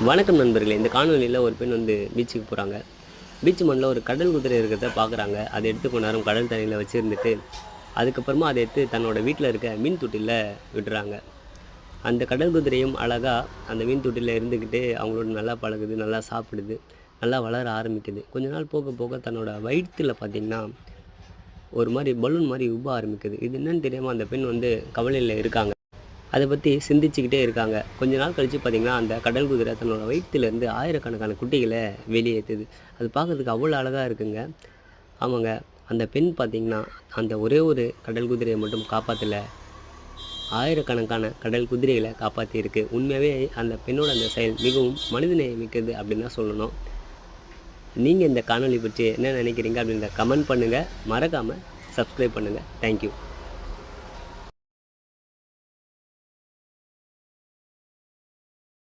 வணக்கம் நண்பர்களே. இந்த காணொலியில் ஒரு பெண் பீச்சுக்கு போகிறாங்க. பீச் மண்ணில் ஒரு கடல் குதிரை இருக்கிறத பார்க்குறாங்க. அதை எடுத்து கொஞ்ச நேரம் கடல் தண்ணியில் வச்சுருந்துட்டு, அதுக்கப்புறமா அதை எடுத்து தன்னோட வீட்டில் இருக்க மீன் தொட்டியில் விடுறாங்க. அந்த கடல் குதிரையும் அழகாக அந்த மீன் தொட்டியில் இருந்துக்கிட்டு அவங்களோட நல்லா பழகுது, நல்லா சாப்பிடுது, நல்லா வளர ஆரம்பிக்குது. கொஞ்ச நாள் போக போக தன்னோட வயிற்றில் பார்த்திங்கன்னா ஒரு மாதிரி பலூன் மாதிரி உப்ப ஆரம்பிக்குது. இது என்னன்னு தெரியாமல் அந்த பெண் கவலையில் இருக்காங்க. அதை பற்றி சிந்திச்சுக்கிட்டே இருக்காங்க. கொஞ்ச நாள் கழித்து பார்த்திங்கன்னா, அந்த கடல் குதிரை தன்னோட வயிற்றுலேருந்து ஆயிரக்கணக்கான குட்டிகளை வெளியேற்றுது. அது பார்க்குறதுக்கு அவ்வளோ அழகாக இருக்குங்க. ஆமாங்க, அந்த பெண் பார்த்திங்கன்னா, அந்த ஒரே ஒரு கடல் குதிரையை மட்டும் காப்பாற்றல, ஆயிரக்கணக்கான கடல் குதிரைகளை காப்பாற்றியிருக்கு. உண்மையாகவே அந்த பெண்ணோட அந்த செயல் மிகவும் மனிதநேயம் மிக்கது அப்படின்னு தான் சொல்லணும். நீங்கள் இந்த காணொலி பற்றி என்ன நினைக்கிறீங்க அப்படின்றத கமெண்ட் பண்ணுங்கள். மறக்காமல் சப்ஸ்கிரைப் பண்ணுங்கள். தேங்க்யூ.